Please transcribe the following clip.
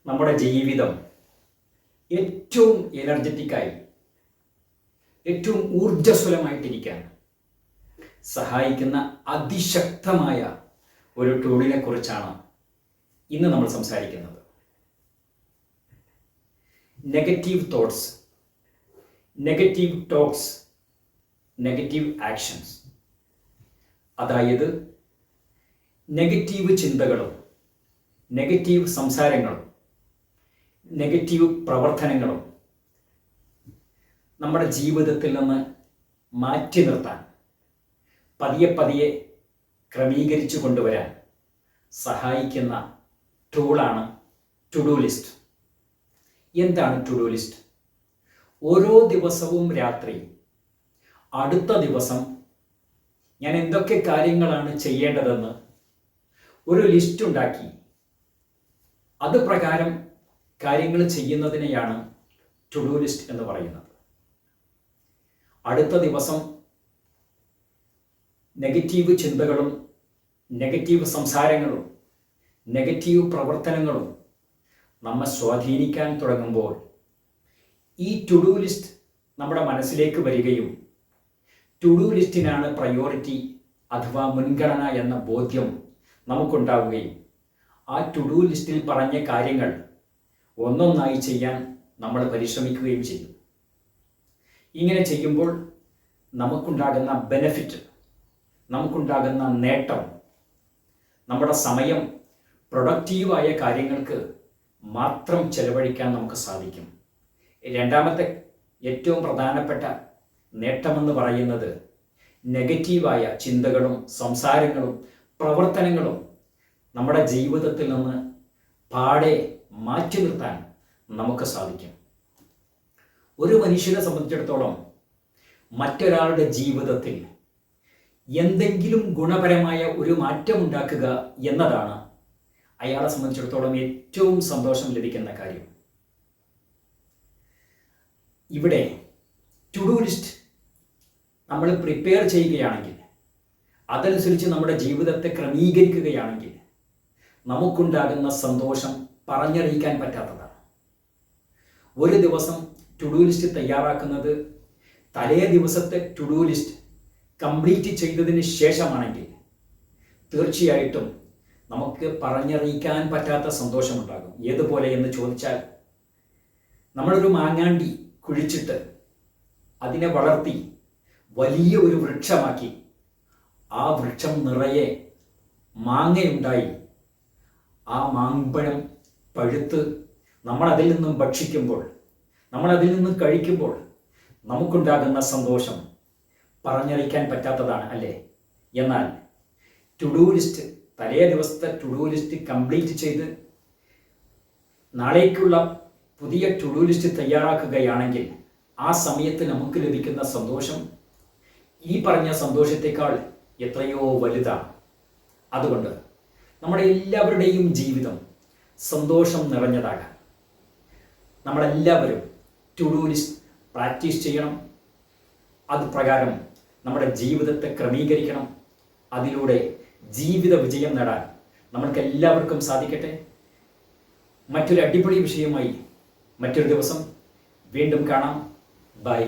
നമ്മുടെ ജീവിതം ഏറ്റവും എനർജറ്റിക്കായി ഏറ്റവും ഊർജ്ജസ്വലമായിട്ടിരിക്കാൻ സഹായിക്കുന്ന അതിശക്തമായ ഒരു ടൂളിനെ കുറിച്ചാണ് ഇന്ന് നമ്മൾ സംസാരിക്കുന്നത്. Negative thoughts, negative talks, negative actions. അതായത് നെഗറ്റീവ് ചിന്തകളും നെഗറ്റീവ് സംസാരങ്ങളും നെഗറ്റീവ് പ്രവർത്തനങ്ങളും നമ്മുടെ ജീവിതത്തിൽ നിന്ന് മാറ്റി നിർത്താൻ, പതിയെ പതിയെ ക്രമീകരിച്ചു കൊണ്ടുവരാൻ സഹായിക്കുന്ന ടൂളാണ് ടു ഡു ലിസ്റ്റ്. എന്താണ് ടു ഡു ലിസ്റ്റ്? ഓരോ ദിവസവും രാത്രി അടുത്ത ദിവസം ഞാൻ എന്തൊക്കെ കാര്യങ്ങളാണ് ചെയ്യേണ്ടതെന്ന് ഒരു ലിസ്റ്റ് ഉണ്ടാക്കി അത് പ്രകാരം കാര്യങ്ങൾ ചെയ്യുന്നതിനെയാണ് ടു ഡു ലിസ്റ്റ് എന്ന് പറയുന്നത്. അടുത്ത ദിവസം നെഗറ്റീവ് ചിന്തകളും നെഗറ്റീവ് സംസാരങ്ങളും നെഗറ്റീവ് പ്രവർത്തനങ്ങളും നമ്മെ സ്വാധീനിക്കാൻ തുടങ്ങുമ്പോൾ ഈ ടു ഡു ലിസ്റ്റ് നമ്മുടെ മനസ്സിലേക്ക് വരികയും ടു ഡു ലിസ്റ്റിനാണ് പ്രയോറിറ്റി അഥവാ മുൻഗണന എന്ന ബോധ്യം നമുക്കുണ്ടാവുകയും ആ ടു ഡു ലിസ്റ്റിൽ പറഞ്ഞ കാര്യങ്ങൾ ഒന്നൊന്നായി ചെയ്യാൻ നമ്മൾ പരിശ്രമിക്കുകയും ചെയ്യും. ഇങ്ങനെ ചെയ്യുമ്പോൾ നമുക്കുണ്ടാകുന്ന ബെനഫിറ്റ്, നമുക്കുണ്ടാകുന്ന നേട്ടം, നമ്മുടെ സമയം പ്രൊഡക്റ്റീവായ കാര്യങ്ങൾക്ക് മാത്രം ചെലവഴിക്കാൻ നമുക്ക് സാധിക്കും. രണ്ടാമത്തെ ഏറ്റവും പ്രധാനപ്പെട്ട നേട്ടമെന്ന് പറയുന്നത് നെഗറ്റീവായ ചിന്തകളും സംസാരങ്ങളും പ്രവർത്തനങ്ങളും നമ്മുടെ ജീവിതത്തിൽ നിന്ന് പാടെ മാറ്റി നിർത്താൻ നമുക്ക് സാധിക്കും. ഒരു മനുഷ്യനെ സംബന്ധിച്ചിടത്തോളം മറ്റൊരാളുടെ ജീവിതത്തിൽ എന്തെങ്കിലും ഗുണപരമായ ഒരു മാറ്റം ഉണ്ടാക്കുക എന്നതാണ് അയാളെ സംബന്ധിച്ചിടത്തോളം ഏറ്റവും സന്തോഷം ലഭിക്കുന്ന കാര്യം. ഇവിടെ ടു ഡു ലിസ്റ്റ് നമ്മൾ പ്രിപ്പയർ ചെയ്യുകയാണെങ്കിൽ, അതനുസരിച്ച് നമ്മുടെ ജീവിതത്തെ ക്രമീകരിക്കുകയാണെങ്കിൽ നമുക്കുണ്ടാകുന്ന സന്തോഷം പറഞ്ഞറിയിക്കാൻ പറ്റാത്തതാണ്. ഒരു ദിവസം ടു ഡു ലിസ്റ്റ് തയ്യാറാക്കുന്നത് തലേ ദിവസത്തെ ടു ഡു ലിസ്റ്റ് കംപ്ലീറ്റ് ചെയ്തതിന് ശേഷമാണെങ്കിൽ തീർച്ചയായിട്ടും നമുക്ക് പറഞ്ഞറിയിക്കാൻ പറ്റാത്ത സന്തോഷമുണ്ടാകും. ഏതുപോലെ എന്ന് ചോദിച്ചാൽ, നമ്മളൊരു മാങ്ങാണ്ടി കുഴിച്ചിട്ട് അതിനെ വളർത്തി വലിയ ഒരു വൃക്ഷമാക്കി ആ വൃക്ഷം നിറയെ മാങ്ങയുണ്ടായി ആ മാമ്പഴം പഴുത്ത് നമ്മളതിൽ നിന്നും ഭക്ഷിക്കുമ്പോൾ, നമ്മളതിൽ നിന്നും കഴിക്കുമ്പോൾ നമുക്കുണ്ടാകുന്ന സന്തോഷം പറഞ്ഞറിയിക്കാൻ പറ്റാത്തതാണ്, അല്ലേ? എന്നാൽ ടു ഡു ലിസ്റ്റ്, തലേ ദിവസത്തെ ടു ഡു ലിസ്റ്റ് കംപ്ലീറ്റ് ചെയ്ത് നാളേക്കുള്ള പുതിയ ടു ഡു ലിസ്റ്റ് തയ്യാറാക്കുകയാണെങ്കിൽ ആ സമയത്ത് നമുക്ക് ലഭിക്കുന്ന സന്തോഷം ഈ പറഞ്ഞ സന്തോഷത്തെക്കാൾ എത്രയോ വലുതാണ്. അതുകൊണ്ട് നമ്മുടെ എല്ലാവരുടെയും ജീവിതം സന്തോഷം നിറഞ്ഞതാകാൻ നമ്മളെല്ലാവരും ടു ഡു ലിസ്റ്റ് പ്രാക്ടീസ് ചെയ്യണം. അത് പ്രകാരം നമ്മുടെ ജീവിതത്തെ ക്രമീകരിക്കണം. അതിലൂടെ ജീവിത വിജയം നേടാൻ നമ്മൾക്ക് എല്ലാവർക്കും സാധിക്കട്ടെ. മറ്റൊരു അടിപൊളി വിഷയമായി മറ്റൊരു ദിവസം വീണ്ടും കാണാം. ബൈ.